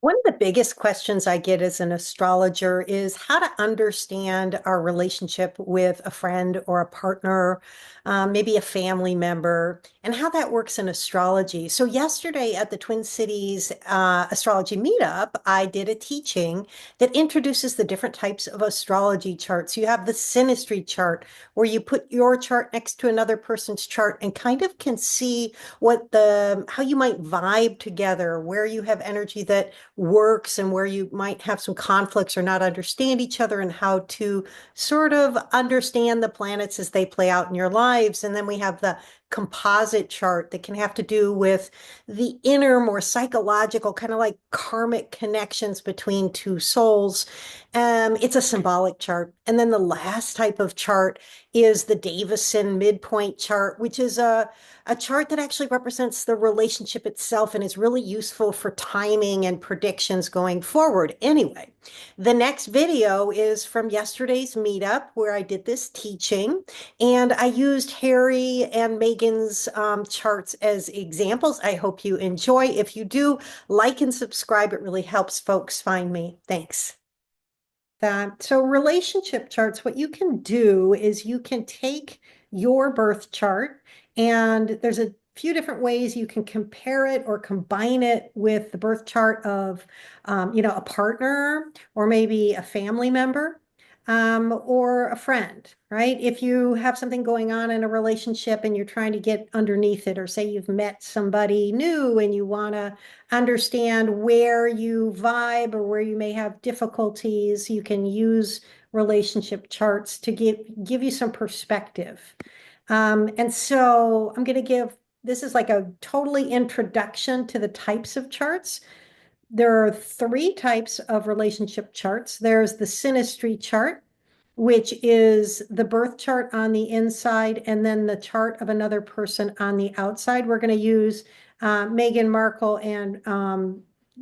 One of the biggest questions I get as an astrologer is how to understand our relationship with a friend or a partner, maybe a family member, and how that works in astrology. So, yesterday at the Twin Cities Astrology Meetup, I did a teaching that introduces the different types of astrology charts. You have the Synastry chart, where you put your chart next to another person's chart and kind of can see how you might vibe together, where you have energy that works and where you might have some conflicts or not understand each other, and how to sort of understand the planets as they play out in your lives. And then we have the composite chart that can have to do with the inner, more psychological, kind of like karmic connections between two souls. It's a symbolic chart. And then the last type of chart is the Davison Midpoint Chart, which is a chart that actually represents the relationship itself and is really useful for timing and predictions going forward. Anyway, the next video is from yesterday's meetup where I did this teaching, and I used Harry and Meghan's charts as examples. I hope you enjoy. If you do, like and subscribe. It really helps folks find me. Thanks. So relationship charts, what you can do is you can take your birth chart, and there's a few different ways you can compare it or combine it with the birth chart of, a partner or maybe a family member, or a friend, right? If you have something going on in a relationship and you're trying to get underneath it, or say you've met somebody new and you want to understand where you vibe or where you may have difficulties, you can use relationship charts to give you some perspective. And so I'm going to this is like a totally introduction to the types of charts. There are three types of relationship charts. There's the Synastry chart, which is the birth chart on the inside, and then the chart of another person on the outside. We're going to use Meghan Markle and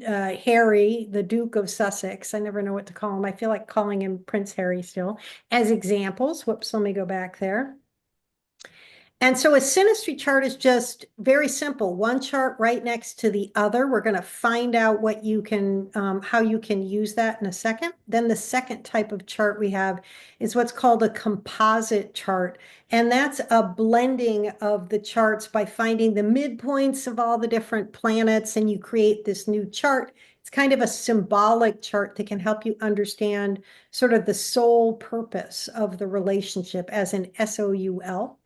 Harry, the Duke of Sussex. I never know what to call him. I feel like calling him Prince Harry still, as examples. Whoops, let me go back there. And so a synastry chart is just very simple. One chart right next to the other. We're going to find out what you can, how you can use that in a second. Then the second type of chart we have is what's called a composite chart. And that's a blending of the charts by finding the midpoints of all the different planets, and you create this new chart. It's kind of a symbolic chart that can help you understand sort of the sole purpose of the relationship as an SOUL.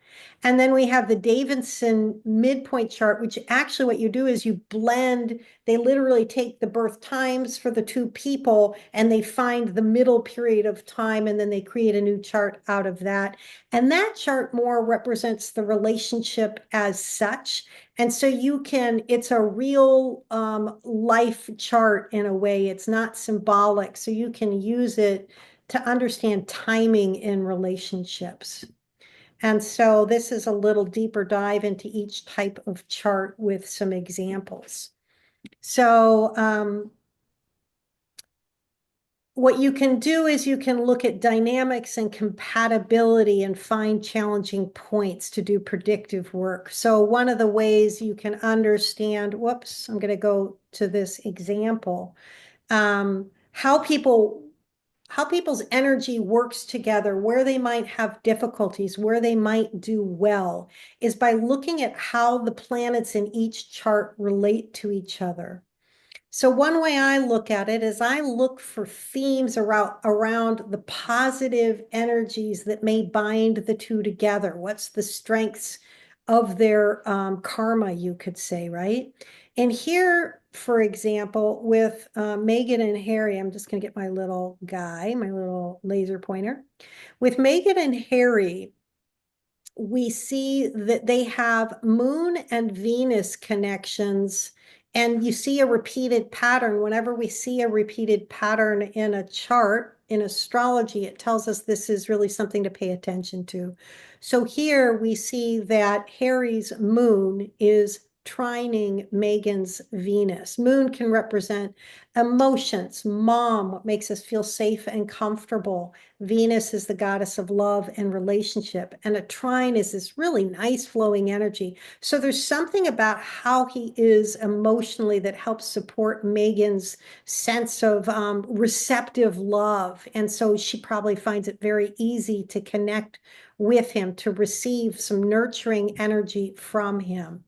And then we have the Davison Midpoint Chart, which actually what you do is you blend, they literally take the birth times for the two people and they find the middle period of time, and then they create a new chart out of that. And that chart more represents the relationship as such. And so it's a real life chart in a way. It's not symbolic. So you can use it to understand timing in relationships. And so this is a little deeper dive into each type of chart with some examples. So what you can do is you can look at dynamics and compatibility and find challenging points to do predictive work. So one of the ways you can understand, whoops, I'm going to go to this example, how people's energy works together, where they might have difficulties, where they might do well, is by looking at how the planets in each chart relate to each other. So one way I look at it is I look for themes around the positive energies that may bind the two together. What's the strengths of their karma, you could say, right? And here, for example, with Meghan and Harry, I'm just going to get my little guy, my little laser pointer. With Meghan and Harry, we see that they have Moon and Venus connections, and you see a repeated pattern. Whenever we see a repeated pattern in a chart, in astrology, it tells us this is really something to pay attention to. So here we see that Harry's moon is trining Meghan's Venus. Moon can represent emotions, mom, what makes us feel safe and comfortable. Venus is the goddess of love and relationship. And a trine is this really nice flowing energy. So there's something about how he is emotionally that helps support Meghan's sense of receptive love. And so she probably finds it very easy to connect with him, to receive some nurturing energy from him.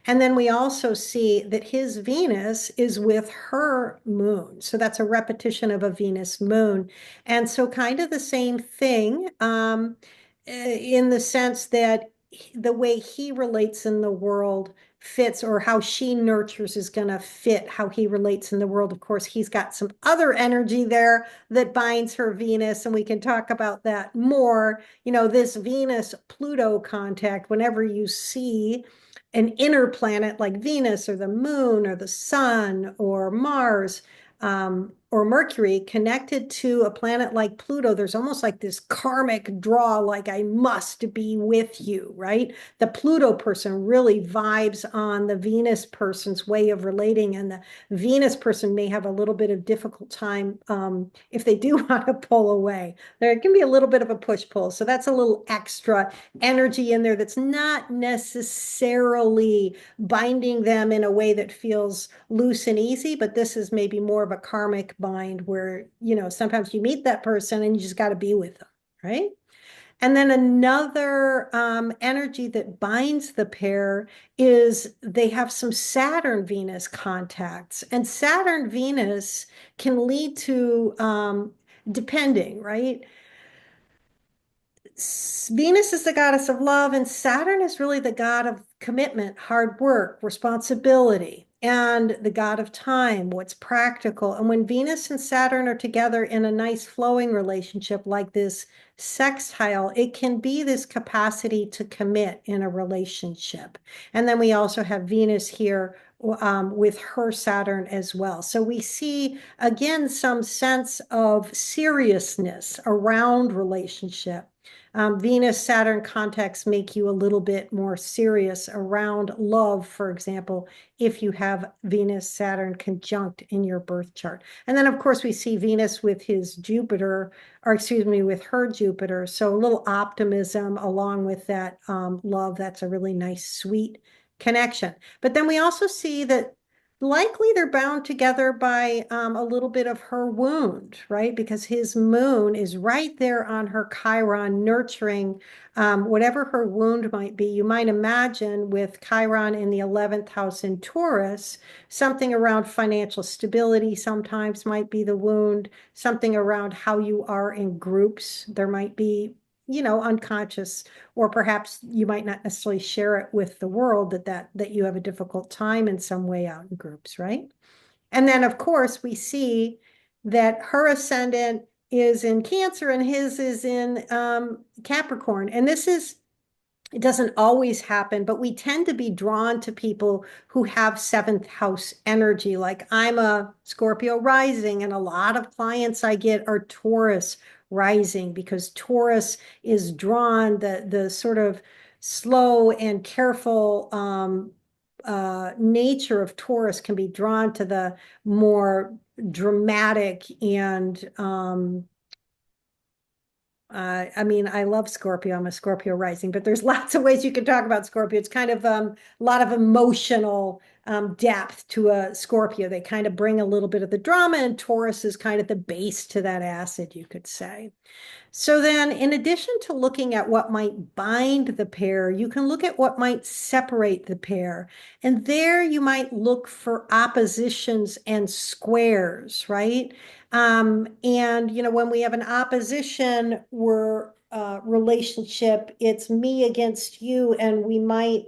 And then we also see that his Venus is with her moon. So that's a repetition of a Venus moon. And so kind of the same thing in the sense that the way he relates in the world fits, or how she nurtures is going to fit how he relates in the world. Of course, he's got some other energy there that binds her Venus, and we can talk about that more. This Venus-Pluto contact, whenever you see an inner planet like Venus or the moon or the sun or Mars or Mercury connected to a planet like Pluto, there's almost like this karmic draw, like I must be with you, right? The Pluto person really vibes on the Venus person's way of relating, and the Venus person may have a little bit of difficult time if they do want to pull away. There can be a little bit of a push-pull. So that's a little extra energy in there that's not necessarily binding them in a way that feels loose and easy, but this is maybe more of a karmic bind where, sometimes you meet that person and you just got to be with them, right? And then another energy that binds the pair is they have some Saturn-Venus contacts. And Saturn-Venus can lead to, depending, right? Venus is the goddess of love, and Saturn is really the god of commitment, hard work, responsibility, and the god of time, what's practical. And when Venus and Saturn are together in a nice flowing relationship like this sextile, it can be this capacity to commit in a relationship. And then we also have Venus here with her Saturn as well. So we see, again, some sense of seriousness around relationship. Venus-Saturn contexts make you a little bit more serious around love, for example, if you have Venus-Saturn conjunct in your birth chart. And then, of course, we see Venus with his Jupiter, or excuse me, with her Jupiter. So a little optimism along with that love. That's a really nice, sweet connection. But then we also see that likely they're bound together by a little bit of her wound, right? Because his moon is right there on her Chiron, nurturing whatever her wound might be. You might imagine with Chiron in the 11th house in Taurus, something around financial stability sometimes might be the wound, something around how you are in groups. There might be unconscious, or perhaps you might not necessarily share it with the world that you have a difficult time in some way out in groups, right? And then, of course, we see that her ascendant is in Cancer and his is in Capricorn. And it doesn't always happen, but we tend to be drawn to people who have seventh house energy. Like I'm a Scorpio rising, and a lot of clients I get are Taurus rising, because Taurus is drawn, the sort of slow and careful nature of Taurus can be drawn to the more dramatic and I mean, I love Scorpio. I'm a Scorpio rising, but there's lots of ways you can talk about Scorpio. It's kind of a lot of emotional depth to a Scorpio. They kind of bring a little bit of the drama, and Taurus is kind of the base to that acid, you could say. So then, in addition to looking at what might bind the pair, you can look at what might separate the pair. And there you might look for oppositions and squares, right? And, when we have an opposition, relationship, it's me against you, and we might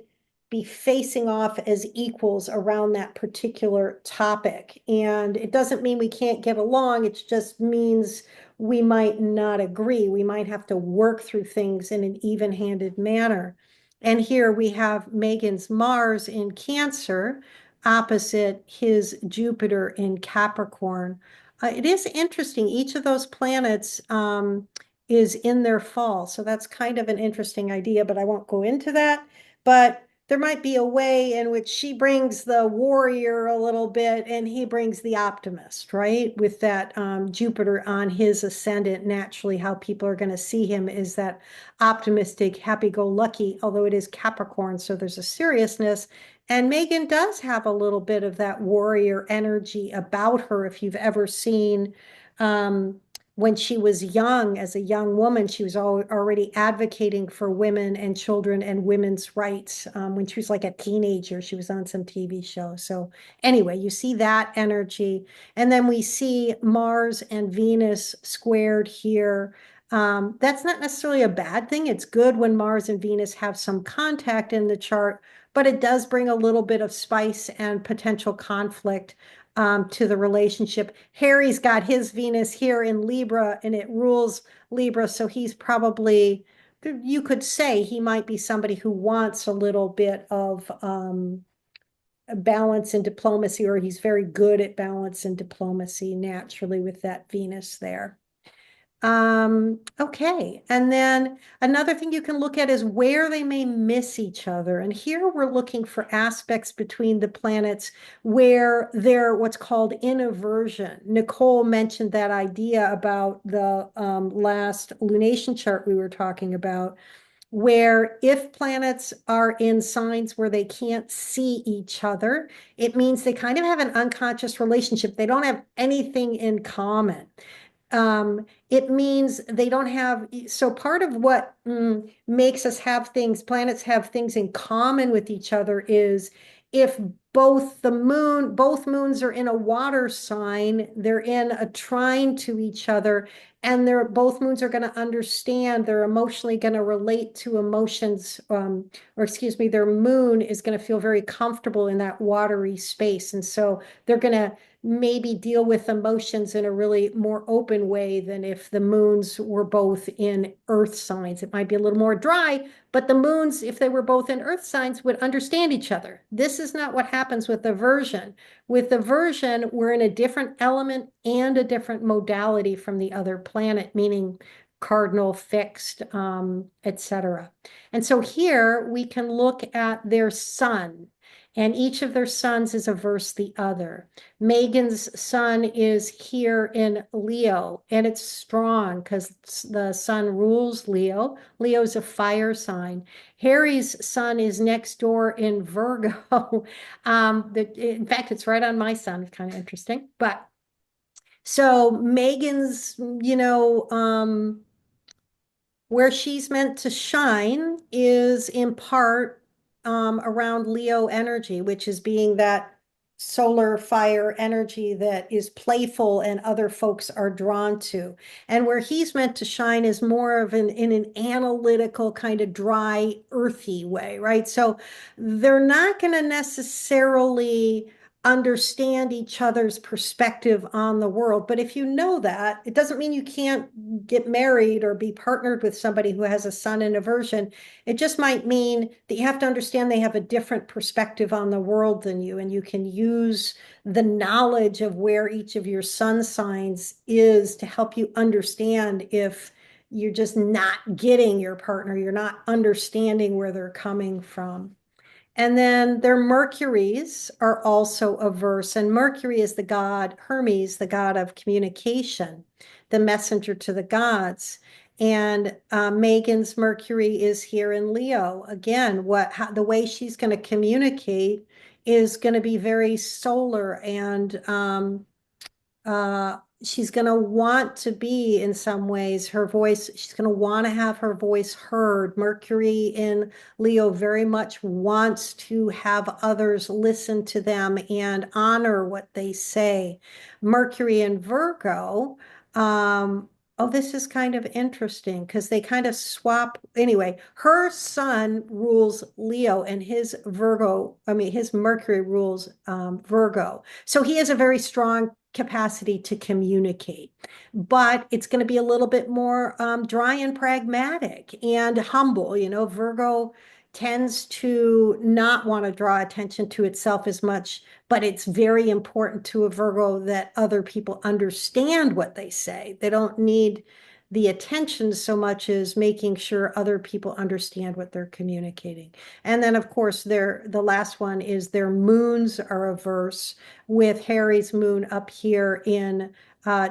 be facing off as equals around that particular topic. And it doesn't mean we can't get along. It just means we might not agree. We might have to work through things in an even-handed manner. And here we have Meghan's Mars in Cancer opposite his Jupiter in Capricorn. It is interesting. Each of those planets is in their fall. So that's kind of an interesting idea, but I won't go into that. But there might be a way in which she brings the warrior a little bit and he brings the optimist, right? With that Jupiter on his ascendant, naturally, how people are going to see him is that optimistic, happy-go-lucky, although it is Capricorn, so there's a seriousness. And Meghan does have a little bit of that warrior energy about her. If you've ever seen when she was young, as a young woman, she was already advocating for women and children and women's rights. When she was like a teenager, she was on some TV show. So anyway, you see that energy. And then we see Mars and Venus squared here. That's not necessarily a bad thing. It's good when Mars and Venus have some contact in the chart, but it does bring a little bit of spice and potential conflict to the relationship. Harry's got his Venus here in Libra and it rules Libra. So he's probably, you could say he might be somebody who wants a little bit of balance and diplomacy, or he's very good at balance and diplomacy naturally with that Venus there. Okay. And then another thing you can look at is where they may miss each other. And here we're looking for aspects between the planets where they're what's called in aversion. Nicole mentioned that idea about the last lunation chart we were talking about, where if planets are in signs where they can't see each other, it means they kind of have an unconscious relationship. They don't have anything in common. It means they don't have, so part of what makes us have things, planets have things in common with each other is if both moons are in a water sign, they're in a trine to each other, and both moons are going to understand, they're emotionally going to relate to emotions, or excuse me, their moon is going to feel very comfortable in that watery space. And so they're going to maybe deal with emotions in a really more open way than if the moons were both in earth signs. It might be a little more dry, but the moons, if they were both in earth signs, would understand each other. This is not what happens with aversion. With aversion, we're in a different element and a different modality from the other planet, meaning cardinal, fixed, etc. And so here we can look at their sun, and each of their suns is averse the other. Meghan's sun is here in Leo, and it's strong because the sun rules Leo. Leo's a fire sign. Harry's sun is next door in Virgo. In fact, it's right on my sun. It's kind of interesting. But so Meghan's, where she's meant to shine is in part around Leo energy, which is being that solar fire energy that is playful and other folks are drawn to. And where he's meant to shine is more of in an analytical kind of dry, earthy way, right? So they're not going to necessarily understand each other's perspective on the world. But if you know that, it doesn't mean you can't get married or be partnered with somebody who has a sun in aversion. It just might mean that you have to understand they have a different perspective on the world than you, and you can use the knowledge of where each of your sun signs is to help you understand if you're just not getting your partner, you're not understanding where they're coming from. And then their Mercuries are also averse. And Mercury is the god, Hermes, the god of communication, the messenger to the gods. And Meghan's Mercury is here in Leo. Again, the way she's going to communicate is going to be very solar, and she's going to want to be, in some ways, her voice, she's going to want to have her voice heard. Mercury in Leo very much wants to have others listen to them and honor what they say. Mercury in Virgo, oh, this is kind of interesting because they kind of swap. Anyway, her sun rules Leo and his Mercury rules Virgo. So he has a very strong capacity to communicate, but it's going to be a little bit more dry and pragmatic and humble. Virgo tends to not want to draw attention to itself as much, but it's very important to a Virgo that other people understand what they say. They don't need the attention so much as making sure other people understand what they're communicating. And then, of course, the last one is their moons are averse, with Harry's moon up here in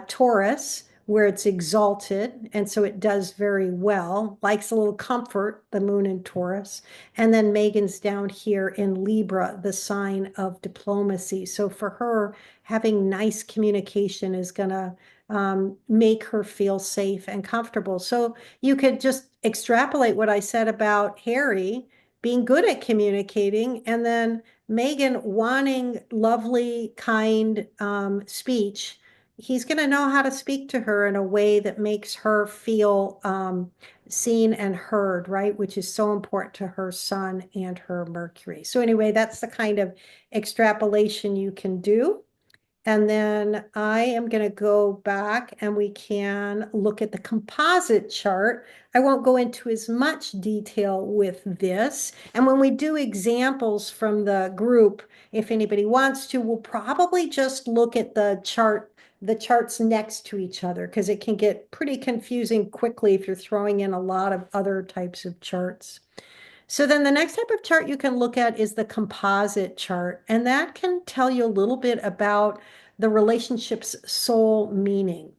Taurus, where it's exalted. And so it does very well, likes a little comfort, the moon in Taurus. And then Meghan's down here in Libra, the sign of diplomacy. So for her, having nice communication is going to make her feel safe and comfortable. So you could just extrapolate what I said about Harry being good at communicating, and then Meghan wanting lovely, kind speech. He's going to know how to speak to her in a way that makes her feel seen and heard, right? Which is so important to her sun and her Mercury. So anyway, that's the kind of extrapolation you can do. And then I am going to go back and we can look at the composite chart. I won't go into as much detail with this. And when we do examples from the group, if anybody wants to, we'll probably just look at the charts next to each other, because it can get pretty confusing quickly if you're throwing in a lot of other types of charts. So then the next type of chart you can look at is the composite chart, and that can tell you a little bit about the relationship's soul meaning,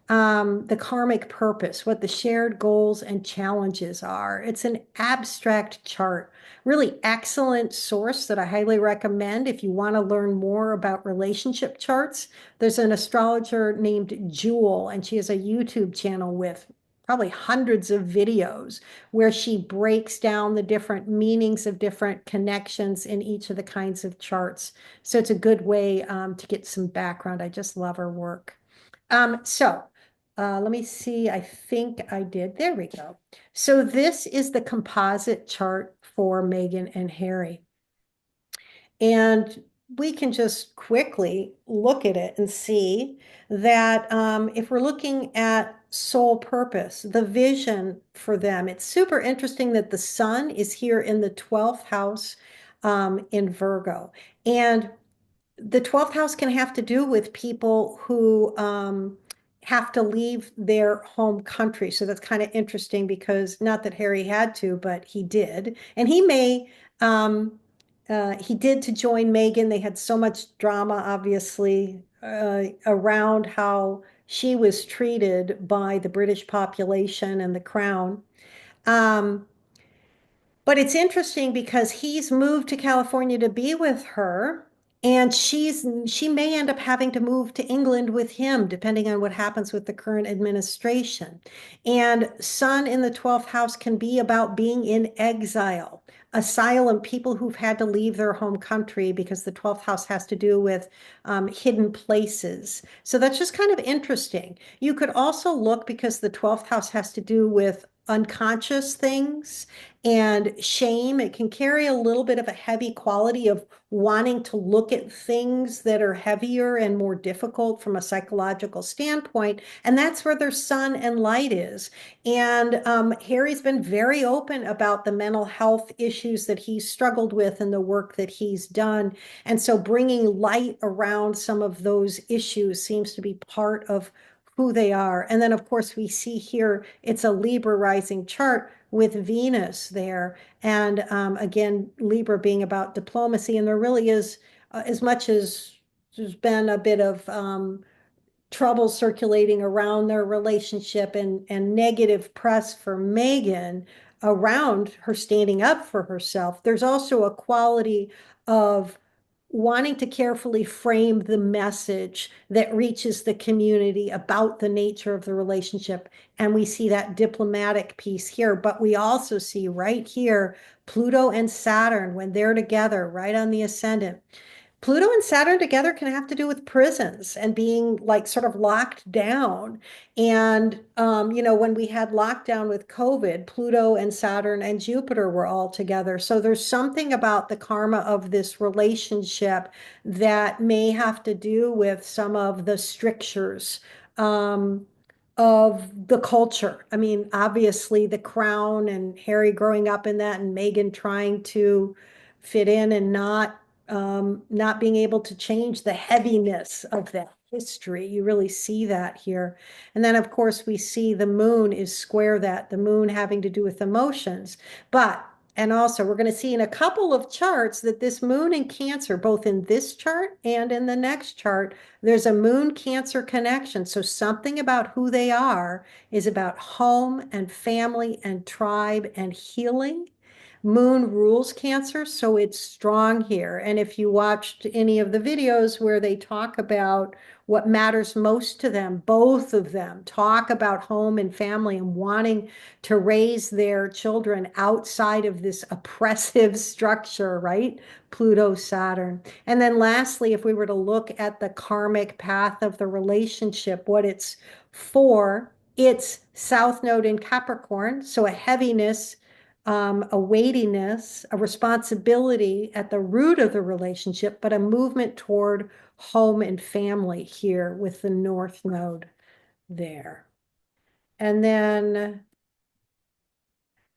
the karmic purpose, what the shared goals and challenges are. It's an abstract chart, really excellent source that I highly recommend if you want to learn more about relationship charts. There's an astrologer named Jewel, and she has a YouTube channel with probably hundreds of videos where she breaks down the different meanings of different connections in each of the kinds of charts. So it's a good way to get some background. I just love her work. Let me see. I think I did. There we go. So this is the composite chart for Meghan and Harry. And we can just quickly look at it and see that if we're looking at soul purpose, the vision for them, it's super interesting that the sun is here in the 12th house in Virgo. And the 12th house can have to do with people who have to leave their home country. So that's kind of interesting, because not that Harry had to, but he did. And he did to join Meghan. They had so much drama, obviously, around how she was treated by the British population and the crown. Um, but it's interesting because he's moved to California to be with her, and she may end up having to move to England with him, depending on what happens with the current administration. And Sun in the 12th house can be about being in exile, asylum, people who've had to leave their home country, because the 12th house has to do with hidden places. So that's just kind of interesting. You could also look, because the 12th house has to do with unconscious things and shame. It can carry a little bit of a heavy quality of wanting to look at things that are heavier and more difficult from a psychological standpoint. And that's where their sun and light is. And Harry's been very open about the mental health issues that he's struggled with and the work that he's done. And so bringing light around some of those issues seems to be part of who they are. And then, of course, we see here it's a Libra rising chart with Venus there. And again, Libra being about diplomacy. And there really is, as much as there's been a bit of trouble circulating around their relationship and negative press for Meghan around her standing up for herself, there's also a quality of wanting to carefully frame the message that reaches the community about the nature of the relationship. And we see that diplomatic piece here, but we also see right here Pluto and Saturn, when they're together, right on the ascendant. Pluto and Saturn together can have to do with prisons and being like sort of locked down. And, when we had lockdown with COVID, Pluto and Saturn and Jupiter were all together. So there's something about the karma of this relationship that may have to do with some of the strictures of the culture. I mean, obviously, the crown and Harry growing up in that, and Meghan trying to fit in and not being able to change the heaviness of that. history. You really see that here. And then, of course, we see the moon is square that, the moon having to do with emotions. But, and also, we're going to see in a couple of charts that this moon in Cancer, both in this chart and in the next chart, there's a moon Cancer connection. So something about who they are is about home and family and tribe and healing. Moon rules Cancer, so it's strong here. And if you watched any of the videos where they talk about what matters most to them, both of them talk about home and family and wanting to raise their children outside of this oppressive structure, right? Pluto, Saturn. And then lastly, if we were to look at the karmic path of the relationship, what it's for, it's South Node in Capricorn, so a heaviness, a weightiness, a responsibility at the root of the relationship, but a movement toward home and family here with the North Node there. And then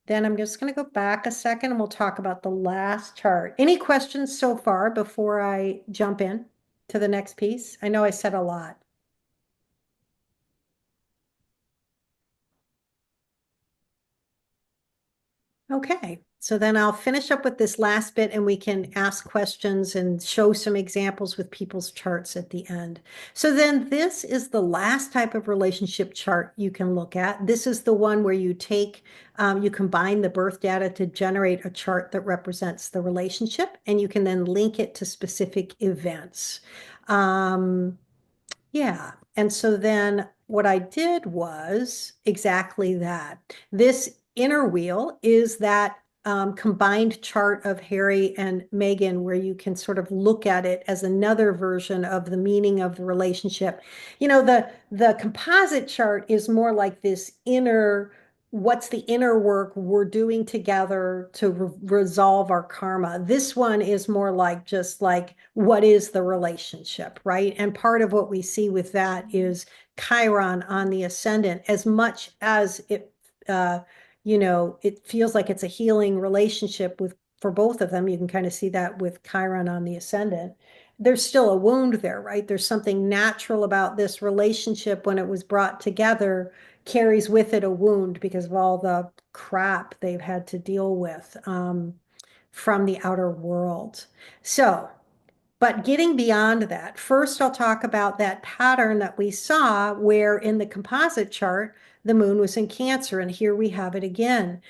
I'm just going to go back a second and we'll talk about the last chart. Any questions so far before I jump in to the next piece? I know I said a lot. Okay, so then I'll finish up with this last bit and we can ask questions and show some examples with people's charts at the end. So then this is the last type of relationship chart you can look at. This is the one where you take, you combine the birth data to generate a chart that represents the relationship, and you can then link it to specific events. Yeah. And so then what I did was exactly that. This inner wheel is that combined chart of Harry and Meghan, where you can sort of look at it as another version of the meaning of the relationship. You know, the composite chart is more like this inner, what's the inner work we're doing together to resolve our karma. This one is more like just like, what is the relationship, right? And part of what we see with that is Chiron on the ascendant, as much as it, it feels like it's a healing relationship with for both of them. You can kind of see that with Chiron on the ascendant. There's still a wound there, right? There's something natural about this relationship when it was brought together carries with it a wound because of all the crap they've had to deal with from the outer world. So, but getting beyond that, first I'll talk about that pattern that we saw where in the composite chart, the moon was in Cancer, and here we have it again.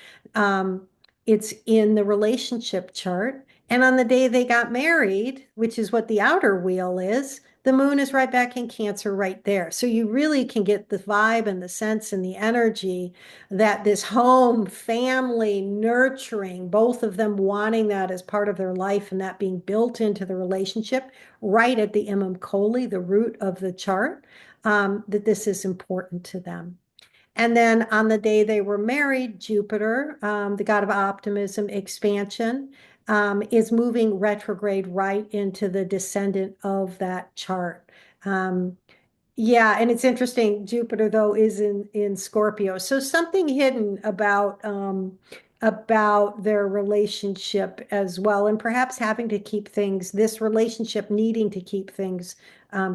It's in the relationship chart. And on the day they got married, which is what the outer wheel is, the moon is right back in Cancer right there. So you really can get the vibe and the sense and the energy that this home, family, nurturing, both of them wanting that as part of their life and that being built into the relationship right at the Imam Koli, the root of the chart, that this is important to them. And then on the day they were married, Jupiter, the god of optimism, expansion, is moving retrograde right into the descendant of that chart. Yeah, and it's interesting. Jupiter, though, is in Scorpio, so something hidden about their relationship as well, and perhaps having to keep things, this relationship needing to keep things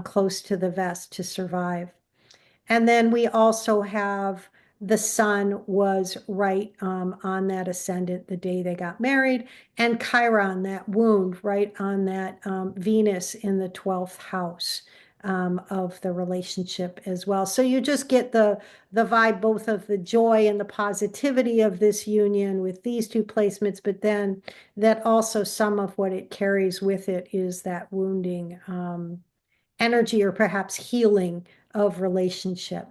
close to the vest to survive. And then we also have the sun was right on that ascendant the day they got married, and Chiron, that wound, right on that Venus in the 12th house of the relationship as well. So you just get the vibe both of the joy and the positivity of this union with these two placements, but then that also some of what it carries with it is that wounding energy or perhaps healing of relationship.